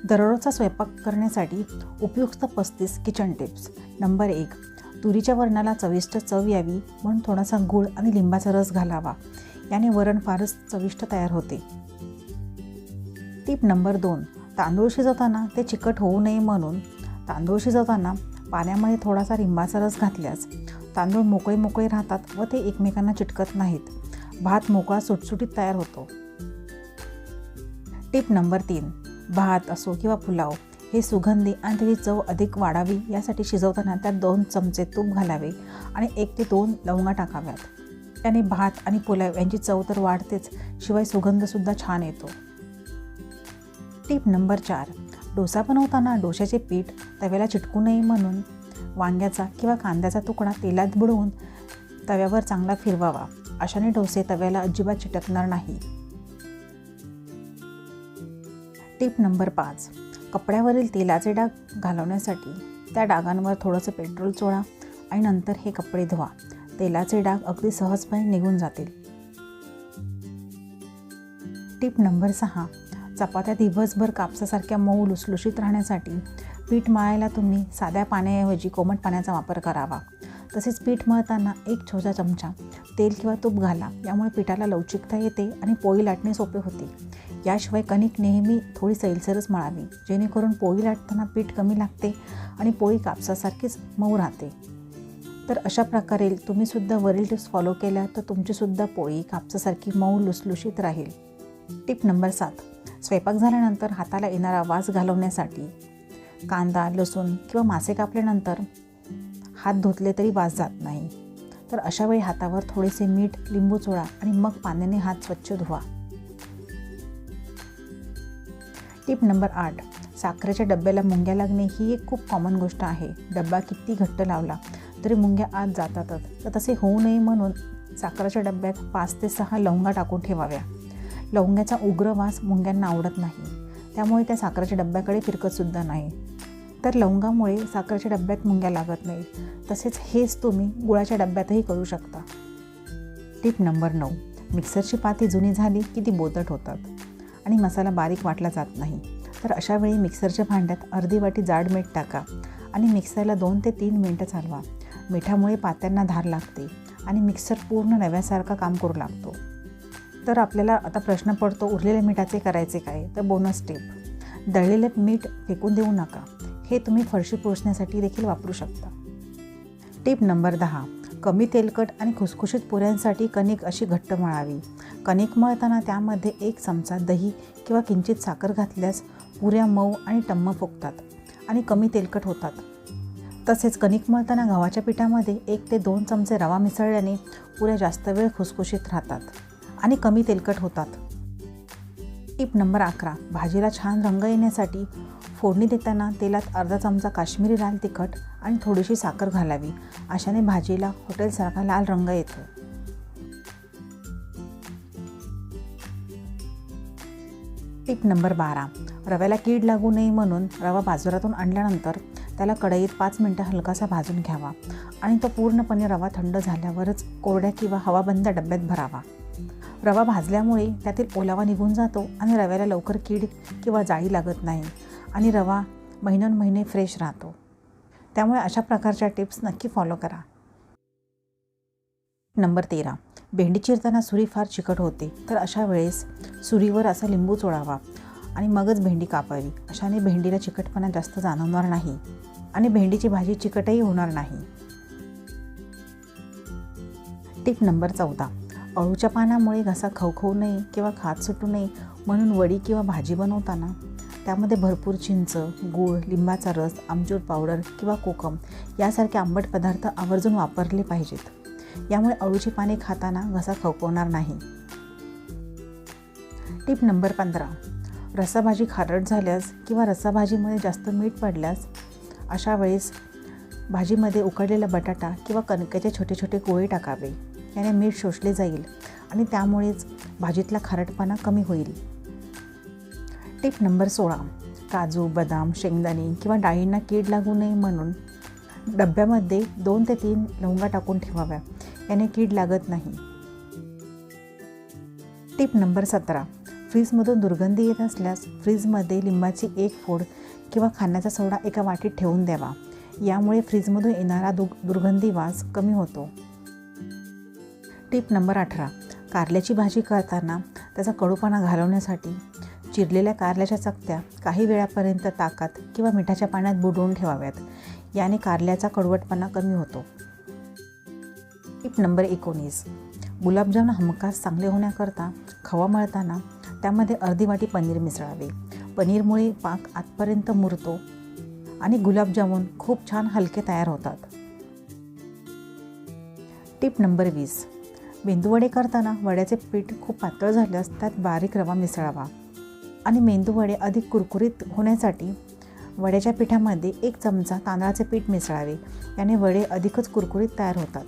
दररोजचा स्वयंपाक करण्यासाठी उपयुक्त 35 किचन टिप्स. नंबर 1. तुरीच्या वरणाला चविष्ट चव यावी म्हणून थोडासा गूळ आणि लिंबाचा रस घालावा. याने वरण फारच चविष्ट तयार होते. Tip number 2. तांदूळ शिजवताना ते चिकट होऊ नये म्हणून तांदूळ शिजवताना पाण्यामध्ये थोडासा लिंबाचा रस घातल्यास तांदूळ मोकळे राहतात व ते एकमेकांना चिटकत नाहीत. भात मोकळा सुटसुटीत तयार होतो. Tip number 3. भात असो किंवा पुलाव हे सुगंधी आणि त्याची चव अधिक वाढावी यासाठी शिजवताना त्यात 2 चमचे तूप घालावे आणि 1 ते 2 लवंगा टाकाव्यात. त्याने भात आणि पुलाव यांची चव तर वाढतेच, शिवाय सुगंधसुद्धा छान येतो. Tip number 4. डोसा बनवताना डोश्याचे पीठ तव्याला चिटकू नये म्हणून वांग्याचा किंवा कांद्याचा तुकडा तेलात बुडवून तव्यावर चांगला फिरवावा. अशाने डोसे तव्याला अजिबात चिटकणार नाही. Tip number 5. कपड्यावरील तेलाचे डाग घालवण्यासाठी त्या डागांवर थोडंसं पेट्रोल चोळा आणि नंतर हे कपडे धुवा. तेलाचे डाग अगदी सहजपणे निघून जातील. Tip number 6. चपात्या दिवसभर कापसासारख्या मऊ लुसलुशीत राहण्यासाठी पीठ मळायला तुम्ही साध्या पाण्याऐवजी कोमट पाण्याचा वापर करावा. तसेच पीठ मळताना 1 छोटा चमचा तेल किंवा तूप घाला. यामुळे पिठाला लवचिकता येते आणि पोळी लाटणे सोपे होते. याशिवाय कणिक नेहमी थोडी सैलसरच मळावी, जेणेकरून पोळी लाटताना पीठ कमी लागते आणि पोळी कापसासारखीच मऊ राहते. तर अशा प्रकारे तुम्हीसुद्धा वरील टिप्स फॉलो केल्या तर तुमचीसुद्धा पोळी कापसासारखी मऊ लुसलुशीत राहील. Tip number 7. स्वयंपाक झाल्यानंतर हाताला येणारा वास घालवण्यासाठी कांदा, लसूण किंवा मासे कापल्यानंतर हात धुतले तरी वास जात नाही. तर अशावेळी हातावर थोडेसे मीठ, लिंबू चोळा आणि मग पाण्याने हात स्वच्छ धुवा. Tip number 8. साखरेच्या डब्याला मुंग्या लागणे ही एक खूप कॉमन गोष्ट आहे. डब्बा किती घट्ट लावला तरी मुंग्या आत जातातच. तर तसे होऊ नये म्हणून साखरेच्या डब्यात 5 ते 6 लवंगा टाकून ठेवाव्या. लवंग्याचा उग्र वास मुंग्यांना आवडत नाही, त्यामुळे त्या साखरेच्या डब्याकडे फिरकतसुद्धा नाही. तर लवंगामुळे साखरेच्या डब्यात मुंग्या लागत नाही. तसेच हेच तुम्ही गुळाच्या डब्यातही करू शकता. Tip number 9. मिक्सरची पाती जुनी झाली की ती बोदट होतात आणि मसाला बारीक वाटला जात नाही. तर अशावेळी मिक्सरच्या भांड्यात अर्धी वाटी जाड मीठ टाका आणि मिक्सरला 2 ते 3 मिनिटं चालवा. मिठामुळे पात्यांना धार लागते आणि मिक्सर पूर्ण नव्यासारखा काम करू लागतो. तर आपल्याला आता प्रश्न पडतो, उरलेल्या मिठाचे करायचे काय? तर बोनस टिप. दळलेले मीठ फेकून देऊ नका. हे तुम्ही फरशी पुसण्यासाठी देखील वापरू शकता. Tip number 10. कमी तेलकट आणि खुसखुशीत पुऱ्यांसाठी कणिक अशी घट्ट मळावी. कणिक मळताना त्यामध्ये 1 चमचा दही किंवा किंचित साखर घातल्यास पुऱ्या मऊ आणि टम्म फुगतात आणि कमी तेलकट होतात. तसेच कणिक मळताना गव्हाच्या पिठामध्ये 1 ते 2 चमचे रवा मिसळल्याने पुऱ्या जास्त वेळ खुसखुशीत राहतात आणि कमी तेलकट होतात. Tip number 11. भाजीला छान रंग येण्यासाठी फोडणी देताना तेलात अर्धा चमचा काश्मीरी लाल तिखट आणि थोडीशी साखर घालावी. अशाने भाजीला हॉटेलसारखा लाल रंग येतो. Tip number 12. रव्याला कीड लागू नये म्हणून रवा बाजारातून आणल्यानंतर त्याला कढईत 5 मिनिटं हलकासा भाजून घ्यावा आणि तो पूर्णपणे रवा थंड झाल्यावरच कोरड्या किंवा हवाबंद डब्यात भरावा. रवा भाजल्यामुळे त्यातील ओलावा निघून जातो आणि रव्याला लवकर कीड किंवा जाळी लागत नाही आणि रवा महिनोन्महिने फ्रेश राहतो. त्यामुळे अशा प्रकारच्या टिप्स नक्की फॉलो करा. नंबर 13. भेंडी चिरताना सुरी फार चिकट होते, तर अशा वेळेस सुरीवर असा लिंबू चोळावा आणि मगच भेंडी कापावी. अशाने भेंडीला चिकटपणा जास्त जाणवणार नाही आणि भेंडीची भाजी चिकटही होणार नाही. Tip number 14. अळूच्या पानामुळे घसा खवखवू नये किंवा खाज सुटू नये म्हणून वडी किंवा भाजी बनवताना त्यामध्ये भरपूर चिंच, गूळ, लिंबाचा रस, आमचूर पावडर किंवा कोकम यासारखे आंबट पदार्थ आवर्जून वापरले पाहिजेत. यामुळे अळूची पाने खाताना घसा खवखवणार नाही. Tip number 15. रस्साभाजी खारट झाल्यास किंवा रस्साभाजीमध्ये जास्त मीठ पडल्यास अशा वेळेस भाजीमध्ये उकडलेला बटाटा किंवा कणकेचे छोटे छोटे गोळे टाकावे. याने मीठ शोषले जाईल आणि त्यामुळेच भाजीतला खारटपणा कमी होईल. Tip number 16. काजू, बदाम, शेंगदाणे किंवा डाळींना कीड लागू नये म्हणून डब्यामध्ये 2 ते 3 लवंगा टाकून ठेवाव्या. याने कीड लागत नाही. Tip number 17. फ्रीजमधून दुर्गंधी येत असल्यास फ्रीजमध्ये लिंबाची एक फोड किंवा खाण्याचा सोडा एका वाटीत ठेवून द्यावा. यामुळे फ्रीजमधून येणारा दुर्गंधी वास कमी होतो. Tip number 18. कारल्याची भाजी करताना त्याचा कडूपणा घालवण्यासाठी चिरलेल्या कारल्याच्या चकत्या काही वेळापर्यंत ताकात किंवा मिठाच्या पाण्यात बुडवून ठेवाव्यात. याने कारल्याचा कडवटपणा कमी होतो. Tip number 19. गुलाबजाम हमखास चांगले होण्याकरता खवा मळताना त्यामध्ये अर्धी वाटी पनीर मिसळावे. पनीरमुळे पाक आतपर्यंत मुरतो आणि गुलाबजामुन खूप छान हलके तयार होतात. Tip number 20. मेंदूवडे करताना वड्याचे पीठ खूप पातळ झाल्यास त्यात बारीक रवा मिसळावा आणि मेंदूवडे अधिक कुरकुरीत होण्यासाठी वड्याच्या पिठामध्ये 1 चमचा तांदळाचे पीठ मिसळावे. याने वडे अधिकच कुरकुरीत तयार होतात.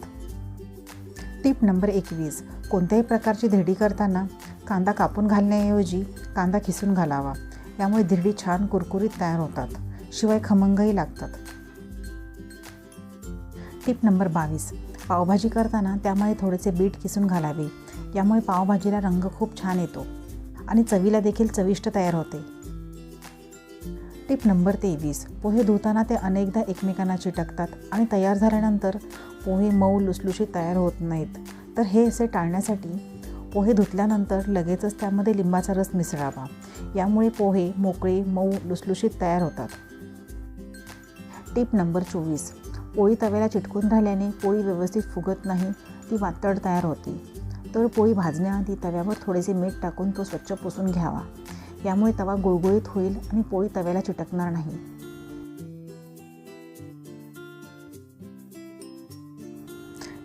Tip number 21. कोणत्याही प्रकारची धिरडी करताना कांदा कापून घालण्याऐवजी कांदा खिसून घालावा. यामुळे धिरडी छान कुरकुरीत तयार होतात, शिवाय खमंगही लागतात. Tip number 22. पावभाजी करताना त्यामध्ये थोडेसे बीट किसून घालावे. यामुळे पावभाजीला रंग खूप छान येतो आणि चवीला देखील चविष्ट तयार होते. Tip number 23. पोहे धुताना ते अनेकदा एकमेकांना चिटकतात आणि तयार झाल्यानंतर पोहे मऊ लुसलुशीत तयार होत नाहीत. तर हे असे टाळण्यासाठी पोहे धुतल्यानंतर लगेचच त्यामध्ये लिंबाचा रस मिसळावा. यामुळे पोहे मोकळे मऊ लुसलुशीत तयार होतात. Tip number 24. पोळी तव्याला चिटकून राहिल्याने पोळी व्यवस्थित फुगत नाही, ती वातड तयार होते. तर पोळी भाजण्याआधी तव्यावर थोडेसे मीठ टाकून तो स्वच्छ पुसून घ्यावा. यामुळे तवा गुळगुळीत होईल आणि पोळी तव्याला चिटकणार नाही.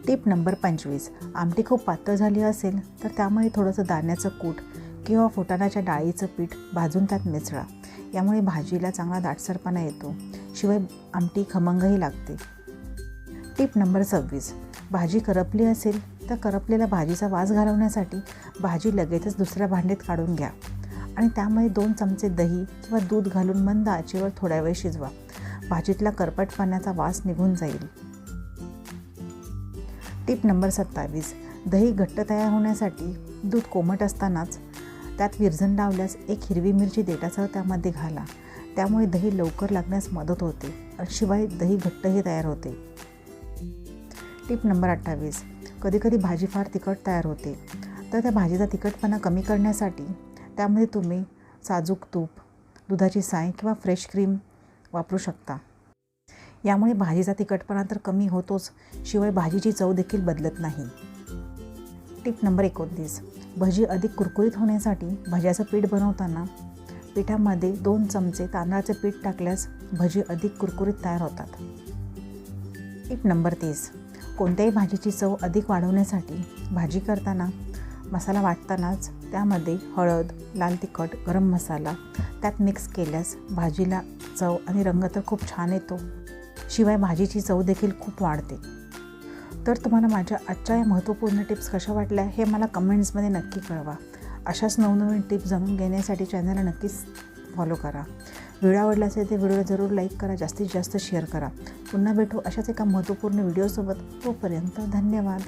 Tip number 25. आमटी खूप पातळ झाली असेल तर त्यामध्ये थोडंसं दाण्याचं कूट किंवा फुटाण्याच्या डाळीचं पीठ भाजून त्यात मिसळा. यामुळे भाजीला चांगला दाटसरपणा येतो, शिवाय आमटी खमंगही लागते. Tip number 26. भाजी करपली असेल तर करपलेल्या भाजीचा वास घालवण्यासाठी भाजी लगेचच दुसऱ्या भांड्यात काढून घ्या आणि त्यामध्ये 2 चमचे दही किंवा दूध घालून मंद आचेवर थोड्या वेळ शिजवा. भाजीतला करपटपणाचा वास निघून जाईल. Tip number 27. दही घट्ट तयार होण्यासाठी दूध कोमट असतानाच त्यात विरजण लावल्यास 1 हिरवी मिरची देठासह त्यामध्ये घाला. त्यामुळे दही लवकर लागण्यास मदत होते आणि शिवाय दही घट्टही तयार होते. Tip number 28. कधीकधी भाजी फार तिखट तयार होते, तर त्या भाजीचा तिखटपणा कमी करण्यासाठी त्यामध्ये तुम्ही साजूक तूप, दुधाची साय किंवा फ्रेश क्रीम वापरू शकता. यामुळे भाजीचा तिखटपणा तर कमी होतोच, शिवाय भाजीची चव देखील बदलत नाही. Tip number 29. भजी अधिक कुरकुरीत होण्यासाठी भज्याचं पीठ बनवताना पिठामध्ये 2 चमचे तांदळाचे पीठ टाकल्यास भजी अधिक कुरकुरीत तयार होतात. Tip number 30. कोणत्याही भाजीची चव अधिक वाढवण्यासाठी भाजी करताना मसाला वाटतानाच त्यामध्ये हळद, लाल तिखट, गरम मसाला त्यात मिक्स केल्यास भाजीला चव आणि रंग तर खूप छान येतो, शिवाय भाजीची चव देखील खूप वाढते. तर तुम्हाला माझ्या आजच्या या महत्त्वपूर्ण टिप्स कशा वाटल्या हे मला कमेंट्समध्ये नक्की कळवा. अशाच नवनवीन टिप्स जाणून घेण्यासाठी चॅनलला नक्कीच फॉलो करा. व्हिडिओ आवडला असेल तर व्हिडिओला जरूर लाईक करा, जास्तीत जास्त शेअर करा. पुन्हा भेटू अशाच एका महत्त्वपूर्ण व्हिडिओसोबत. तोपर्यंत धन्यवाद.